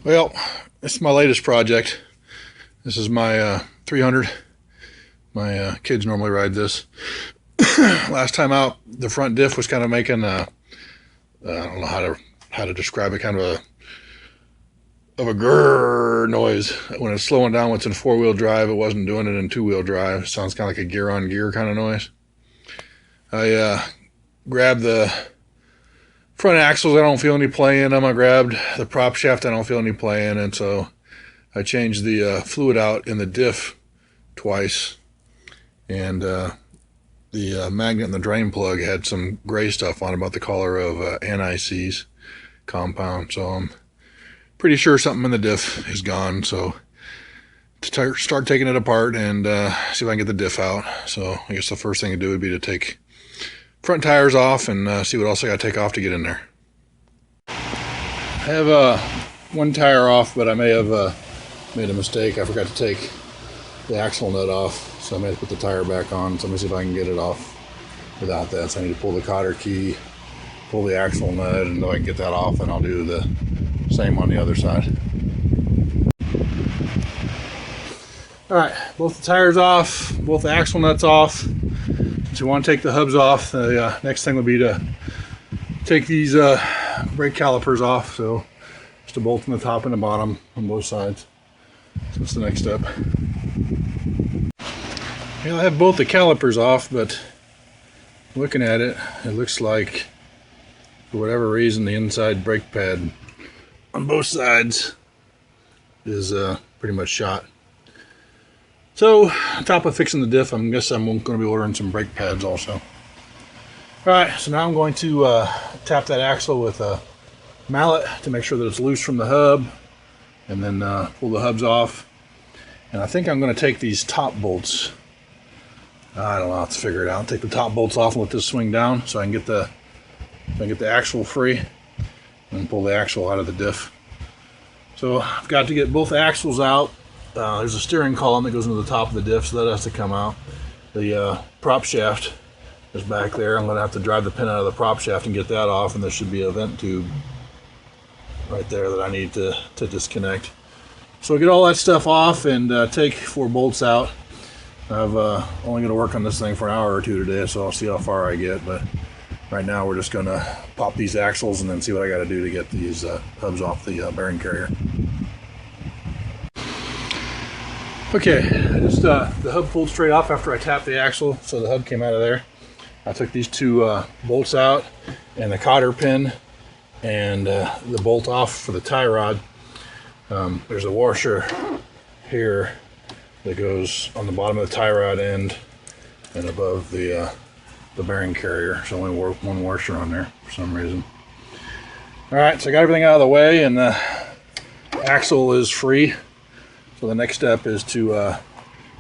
Well, this is my latest project. This is my 300. My kids normally ride this. Last time out, the front diff was kind of making I don't know how to describe it, kind of a grrr noise. When it's slowing down, when it's in four-wheel drive, it wasn't doing it in two-wheel drive. It sounds kind of like a gear-on-gear kind of noise. I grabbed the front axles. I don't feel any play in them. I grabbed the prop shaft. I don't feel any play in it. So I changed the fluid out in the diff twice. And the magnet and the drain plug had some gray stuff on it, about the color of anti-seize compound. So I'm pretty sure something in the diff is gone. So to start taking it apart and see if I can get the diff out. So I guess the first thing to do would be to take front tires off and see what else I got to take off to get in there. I have one tire off, but I may have made a mistake. I forgot to take the axle nut off, so I may have to put the tire back on. So let me see if I can get it off without that. So I need to pull the cotter key, pull the axle nut, and if I can get that off, and I'll do the same on the other side. Alright, both the tires off, both the axle nuts off. So you want to take the hubs off. The next thing will be to take these brake calipers off. So just a bolt in the top and the bottom on both sides. So that's the next step. Yeah, I have both the calipers off, but looking at it, it looks like for whatever reason the inside brake pad on both sides is pretty much shot. So, on top of fixing the diff, I guess I'm going to be ordering some brake pads also. Alright, so now I'm going to tap that axle with a mallet to make sure that it's loose from the hub, and then pull the hubs off. And I think I'm going to take these top bolts. I don't know, I'll have to figure it out. Take the top bolts off and let this swing down so I can get the axle free and pull the axle out of the diff. So I've got to get both axles out. There's a steering column that goes into the top of the diff, so that has to come out. The prop shaft is back there. I'm going to have to drive the pin out of the prop shaft and get that off, and there should be a vent tube right there that I need to disconnect. So I'll get all that stuff off and take 4 bolts out. I've only going to work on this thing for an hour or two today, so I'll see how far I get. But right now we're just going to pop these axles and then see what I got to do to get these hubs off the bearing carrier. Okay, I just the hub pulled straight off after I tapped the axle, so the hub came out of there. I took these 2 bolts out and the cotter pin and the bolt off for the tie rod. There's a washer here that goes on the bottom of the tie rod end and above the bearing carrier. There's only one washer on there for some reason. Alright, so I got everything out of the way and the axle is free. So the next step is to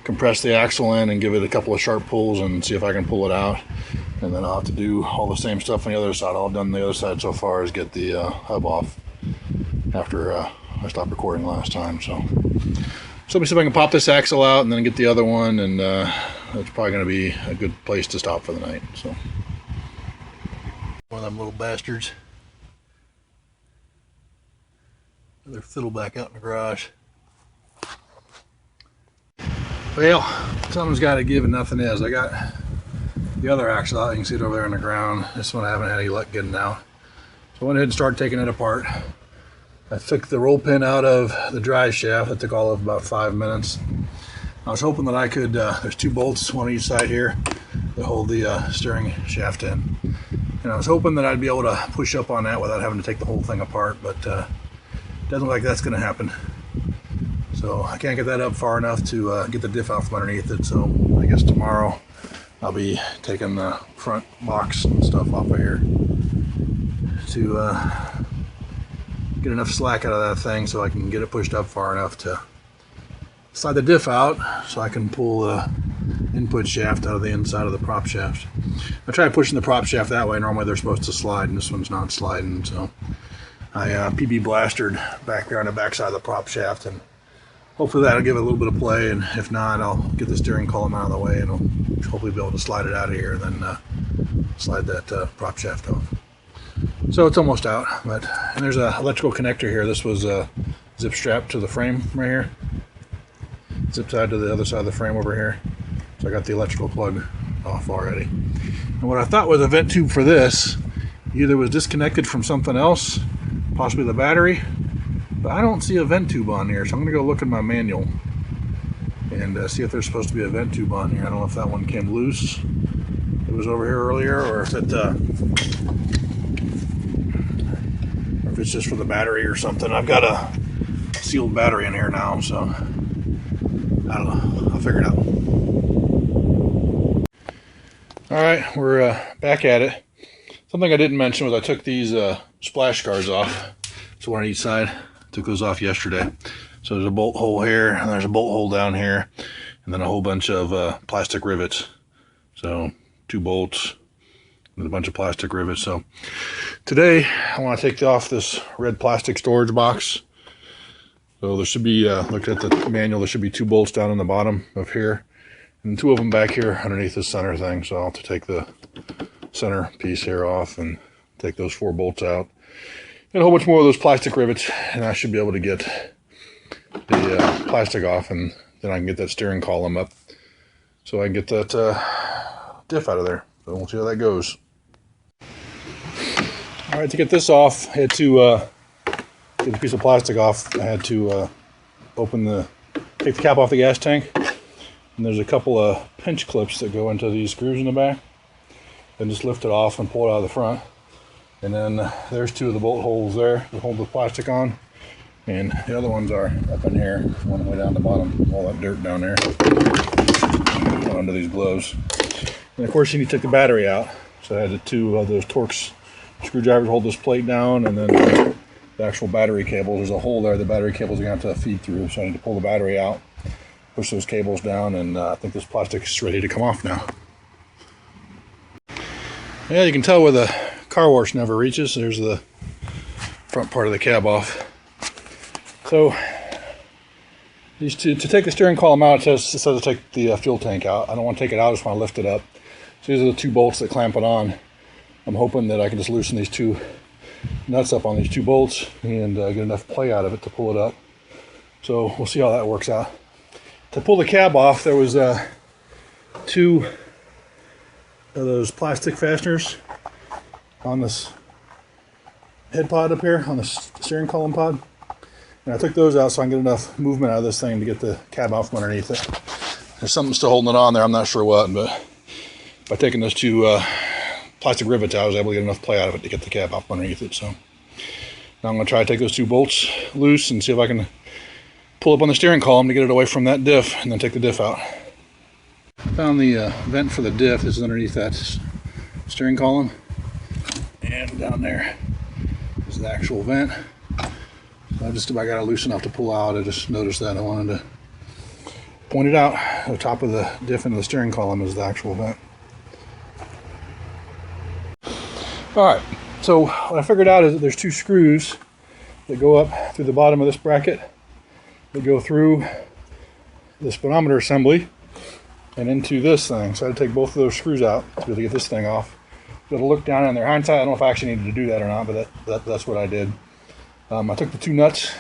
compress the axle in and give it a couple of sharp pulls and see if I can pull it out. And then I'll have to do all the same stuff on the other side. All I've done on the other side so far is get the hub off after I stopped recording last time. So let me see if I can pop this axle out and then get the other one, and that's probably going to be a good place to stop for the night. So one of them little bastards. Another fiddle back out in the garage. Well, something's got to give and nothing is. I got the other axle out. You can see it over there on the ground. This one I haven't had any luck getting out. So I went ahead and started taking it apart. I took the roll pin out of the drive shaft. It took all of about 5 minutes. I was hoping that I could, there's 2 bolts, one on each side here, that hold the steering shaft in. And I was hoping that I'd be able to push up on that without having to take the whole thing apart, but it doesn't look like that's going to happen. So I can't get that up far enough to get the diff out from underneath it. So I guess tomorrow I'll be taking the front box and stuff off of here to get enough slack out of that thing so I can get it pushed up far enough to slide the diff out so I can pull the input shaft out of the inside of the prop shaft. I tried pushing the prop shaft that way. Normally they're supposed to slide, and this one's not sliding. So I PB blastered back there on the back side of the prop shaft, and hopefully that'll give it a little bit of play, and if not, I'll get the steering column out of the way and I'll hopefully be able to slide it out of here and then slide that prop shaft off. So it's almost out, and there's an electrical connector here. This was zip strap to the frame right here. Zip tied to the other side of the frame over here. So I got the electrical plug off already. And what I thought was a vent tube for this either was disconnected from something else, possibly the battery, but I don't see a vent tube on here. So I'm going to go look in my manual and see if there's supposed to be a vent tube on here. I don't know if that one came loose. It was over here earlier, or if it's just for the battery or something. I've got a sealed battery in here now, so I don't know. I'll figure it out. All right, we're back at it. Something I didn't mention was I took these splash guards off. So one on each side. Took those off yesterday. So there's a bolt hole here, and there's a bolt hole down here, and then a whole bunch of plastic rivets. So 2 bolts and a bunch of plastic rivets. So today I want to take off this red plastic storage box. So there should be, look at the manual, there should be 2 bolts down in the bottom of here, and 2 of them back here underneath the center thing. So I'll have to take the center piece here off and take those 4 bolts out. And a whole bunch more of those plastic rivets, and I should be able to get the plastic off, and then I can get that steering column up so I can get that diff out of there. So we'll see how that goes. All right, to get this off, I had to get the piece of plastic off. I had to take the cap off the gas tank, and there's a couple of pinch clips that go into these screws in the back. Then just lift it off and pull it out of the front. And then there's 2 of the bolt holes there that hold the plastic on. And the other ones are up in here, one way down the bottom, all that dirt down there, under these gloves. And of course you need to take the battery out. So I had the 2 of those Torx screwdrivers hold this plate down, and then the actual battery cable. There's a hole there the battery cables are going to have to feed through. So I need to pull the battery out, push those cables down, and I think this plastic is ready to come off now. Yeah, you can tell where the car wash never reaches. There's the front part of the cab off. So these to take the steering column out, it says to take the fuel tank out. I don't want to take it out, I just want to lift it up. So these are the 2 bolts that clamp it on. I'm hoping that I can just loosen these 2 nuts up on these 2 bolts and get enough play out of it to pull it up. So we'll see how that works out. To pull the cab off, there was 2 of those plastic fasteners on this head pod up here, on the steering column pod. And I took those out so I can get enough movement out of this thing to get the cab out from underneath it. There's something still holding it on there, I'm not sure what, but by taking those 2 plastic rivets out, I was able to get enough play out of it to get the cab out from underneath it. So now I'm going to try to take those 2 bolts loose and see if I can pull up on the steering column to get it away from that diff, and then take the diff out. Found the vent for the diff. This is underneath that steering column, and down there is the actual vent. I got to loosen enough to pull out. I just noticed that. I wanted to point it out. The top of the diff into the steering column is the actual vent. All right, so what I figured out is that there's 2 screws that go up through the bottom of this bracket that go through the speedometer assembly and into this thing. So I had to take both of those screws out to be able to get this thing off. Be able to look down in their hindsight. I don't know if I actually needed to do that or not, but that's what I did. I took the 2 nuts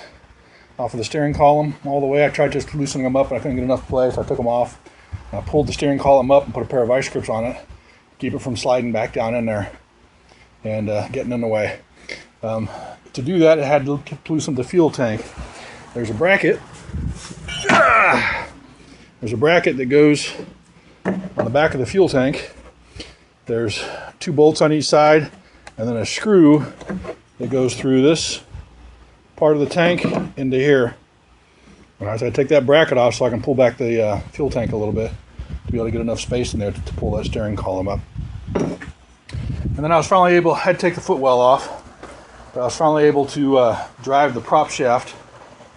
off of the steering column all the way. I tried just loosening them up, and I couldn't get enough play, so I took them off. I pulled the steering column up and put a pair of vice grips on it, keep it from sliding back down in there and getting in the way. To do that, I had to loosen the fuel tank. There's a bracket. There's a bracket that goes on the back of the fuel tank. There's 2 bolts on each side, and then a screw that goes through this part of the tank into here. All right, so I take that bracket off so I can pull back the fuel tank a little bit to be able to get enough space in there to pull that steering column up. And then I was finally able, I had to take the footwell off, but I was finally able to drive the prop shaft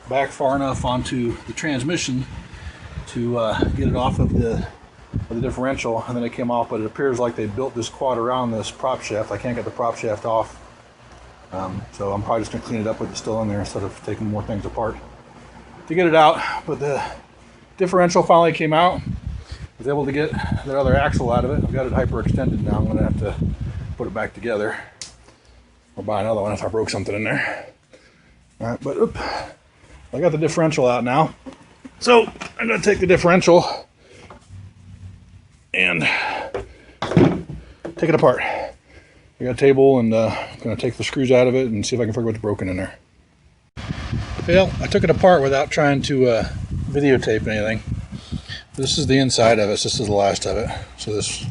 back far enough onto the transmission to get it off of the differential, and then it came off, but it appears like they built this quad around this prop shaft. I can't get the prop shaft off, so I'm probably just going to clean it up with it still in there instead of taking more things apart to get it out. But the differential finally came out. I was able to get that other axle out of it. I've got it hyperextended now. I'm going to have to put it back together or buy another one if I broke something in there. All right, but I got the differential out now. So I'm going to take the differential and take it apart. I got a table and I'm going to take the screws out of it and see if I can figure out what's broken in there. Well, I took it apart without trying to videotape anything. This is the inside of it. This is the last of it. So this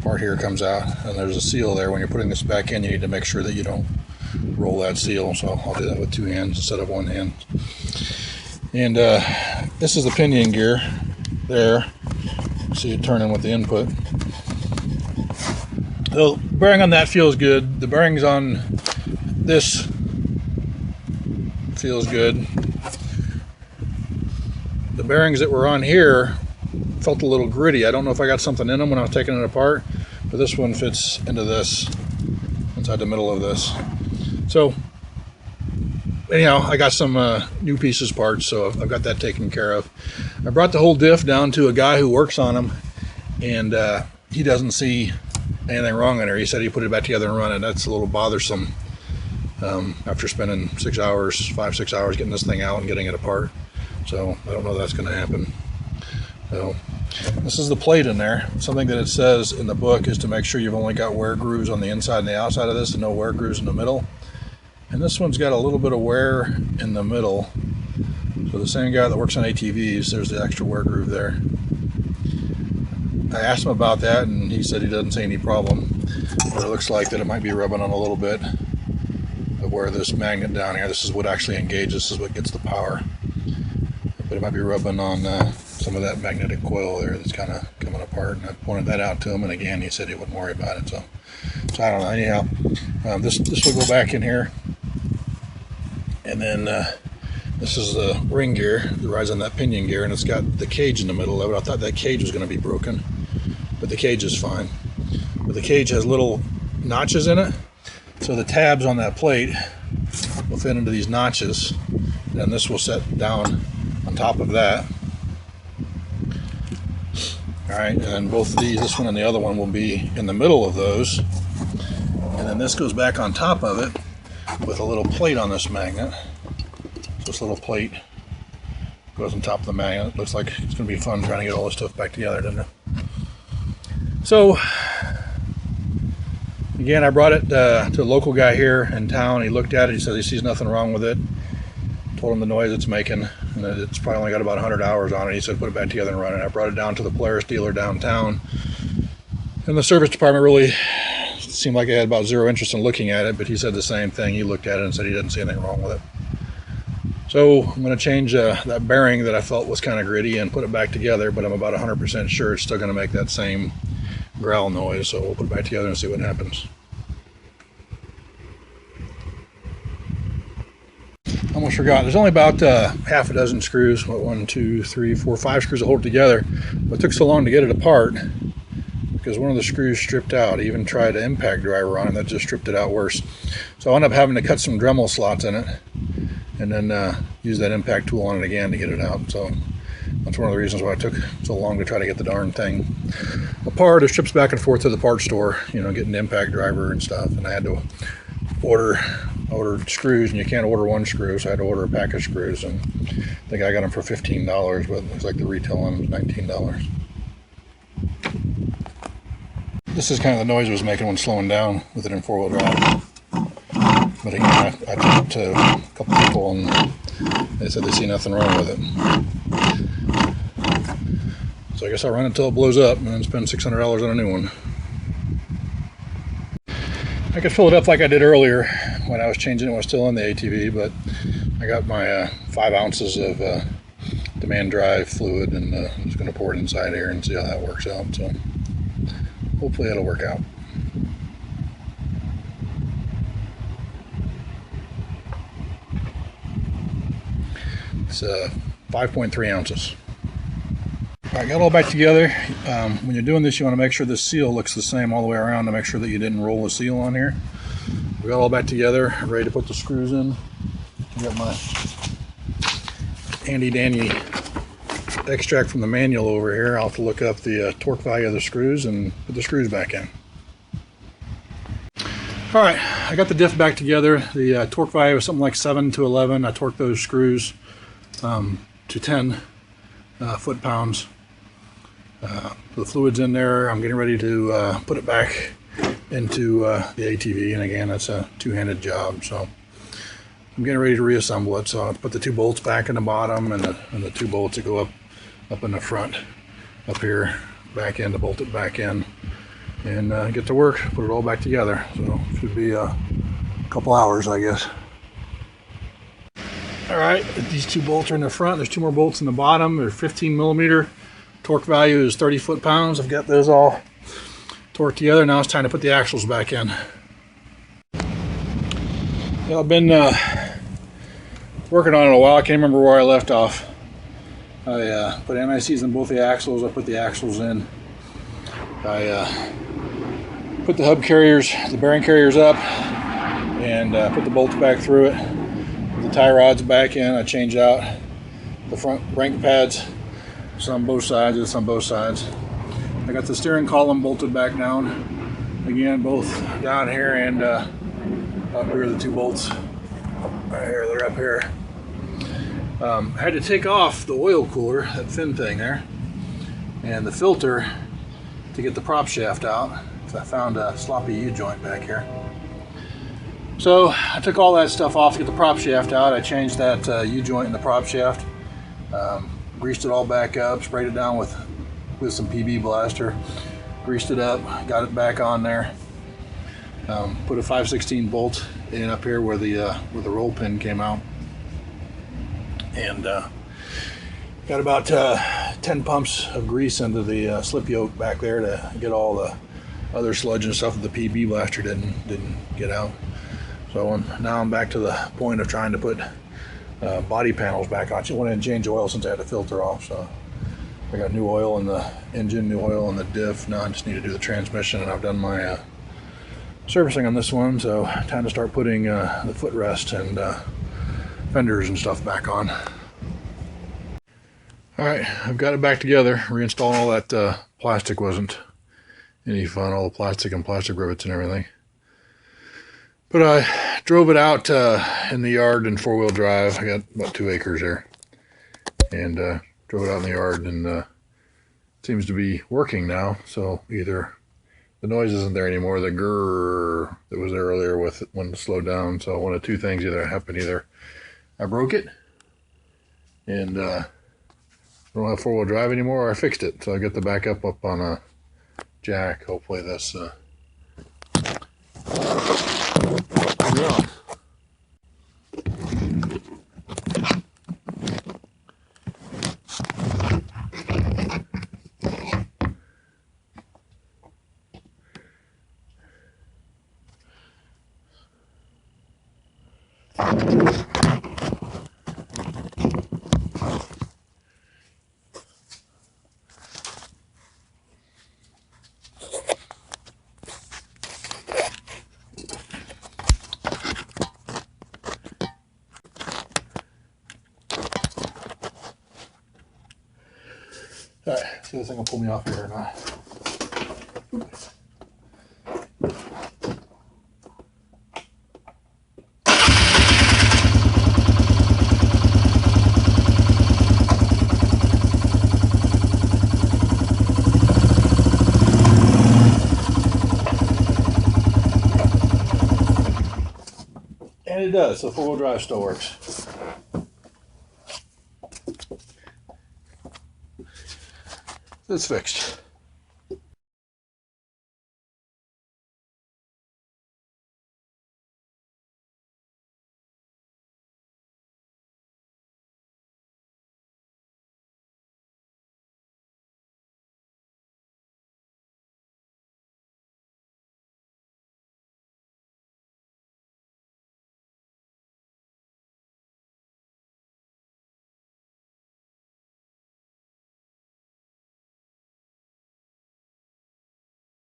part here comes out, and there's a seal there. When you're putting this back in, you need to make sure that you don't roll that seal. So I'll do that with 2 hands instead of 1 hand. And this is the pinion gear there. See it turning with the input. The bearing on that feels good. The bearings on this feels good. The bearings that were on here felt a little gritty. I don't know if I got something in them when I was taking it apart, but this one fits into this, inside the middle of this. So anyhow, I got some new pieces, parts, so I've got that taken care of. I brought the whole diff down to a guy who works on them, and he doesn't see anything wrong in there. He said he put it back together and run it. That's a little bothersome after spending 6 hours, 5-6 hours getting this thing out and getting it apart. So I don't know if that's going to happen. So this is the plate in there. Something that it says in the book is to make sure you've only got wear grooves on the inside and the outside of this and no wear grooves in the middle. And this one's got a little bit of wear in the middle. So the same guy that works on ATVs, there's the extra wear groove there. I asked him about that and he said he doesn't see any problem. But it looks like that it might be rubbing on a little bit of where this magnet down here, this is what actually engages, this is what gets the power. But it might be rubbing on some of that magnetic coil there that's kind of coming apart. And I pointed that out to him, and again, he said he wouldn't worry about it. So I don't know. Anyhow, this will go back in here. And then this is the ring gear that rides on that pinion gear, and it's got the cage in the middle of it. I thought that cage was going to be broken, but the cage is fine. But the cage has little notches in it, so the tabs on that plate will fit into these notches, and this will set down on top of that. All right, and then both of these, this one and the other one, will be in the middle of those. And then this goes back on top of it with a little plate on this magnet. So this little plate goes on top of the magnet. It looks like it's going to be fun trying to get all this stuff back together, doesn't it? So, again, I brought it to a local guy here in town. He looked at it. He said he sees nothing wrong with it. Told him the noise it's making, and that it's probably only got about 100 hours on it. He said put it back together and run it. I brought it down to the Polaris dealer downtown, and the service department really seemed like they had about zero interest in looking at it, but he said the same thing. He looked at it and said he didn't see anything wrong with it. So I'm going to change that bearing that I felt was kind of gritty and put it back together, but I'm about 100% sure it's still going to make that same growl noise, so we'll put it back together and see what happens. Almost forgot. There's only about half a dozen screws. What, 1, 2, 3, 4, 5 screws to hold it together. But it took so long to get it apart because one of the screws stripped out. I even tried an impact driver on it, that just stripped it out worse. So I ended up having to cut some Dremel slots in it and then use that impact tool on it again to get it out. So that's one of the reasons why it took so long to try to get the darn thing apart. There's trips back and forth to the parts store, you know, getting the impact driver and stuff, and I had to ordered screws, and you can't order one screw, so I had to order a pack of screws, and I think I got them for $15, but it looks like the retail on them was $19. This is kind of the noise it was making when slowing down with it in 4-wheel drive. But again, I talked to a couple people, and they said they see nothing wrong with it. So I guess I'll run it until it blows up and then spend $600 on a new one. I could fill it up like I did earlier when I was changing it when I was still in the ATV, but I got my 5 ounces of demand drive fluid, and I'm just going to pour it inside here and see how that works out. So hopefully it'll work out. It's 5.3 ounces. All right, got it all back together. When you're doing this, you want to make sure the seal looks the same all the way around to make sure that you didn't roll the seal on here. We got it all back together, ready to put the screws in. I got my handy-dandy extract from the manual over here. I'll have to look up the torque value of the screws and put the screws back in. All right, I got the diff back together. The torque value was something like 7 to 11. I torqued those screws to 10 foot-pounds. The fluid's in there. I'm getting ready to put it back into the ATV, and again, it's a two-handed job, so I'm getting ready to reassemble it. So I'll put the 2 bolts back in the bottom, and the 2 bolts that go up in the front, up here, back in to bolt it back in, and get to work, put it all back together. So should be a couple hours, I guess. All right, these 2 bolts are in the front. There's 2 more bolts in the bottom. They're 15 millimeter. Torque value is 30 foot-pounds. I've got those all torqued together. Now it's time to put the axles back in. Yeah, I've been working on it a while. I can't remember where I left off. I put NICs in both the axles. I put the axles in. I put the hub carriers, the bearing carriers up, and put the bolts back through it. Put the tie rods back in. I changed out the front brake pads. Some on both sides, it's on both sides. I got the steering column bolted back down. Again, both down here and up here, the 2 bolts right here, they're up here. I had to take off the oil cooler, that fin thing there, and the filter to get the prop shaft out. So I found a sloppy U-joint back here. So I took all that stuff off to get the prop shaft out. I changed that U-joint in the prop shaft. Greased it all back up, sprayed it down with some PB blaster, greased it up, got it back on there. Put a 5/16 bolt in up here where the roll pin came out, and got about 10 pumps of grease into the slip yoke back there to get all the other sludge and stuff that the PB blaster didn't get out. So now I'm back to the point of trying to put body panels back on. I went in and changed oil since I had the filter off, so I got new oil in the engine, new oil in the diff. Now I just need to do the transmission, and I've done my servicing on this one, so time to start putting the footrest and fenders and stuff back on. Alright, I've got it back together. Reinstalling all that plastic wasn't any fun, all the plastic and plastic rivets and everything. But I drove it out in the yard in 4-wheel drive. I got about 2 acres there. And drove it out in the yard, and it seems to be working now. So either the noise isn't there anymore, the grrr that was there earlier with it when it slowed down. So one of 2 things either happened. Either I broke it and I don't have 4-wheel drive anymore, or I fixed it. So I got the backup up on a jack. Hopefully this yeah. Alright, see if this thing will pull me off here or not. And it does, so 4-wheel drive still works. It's fixed.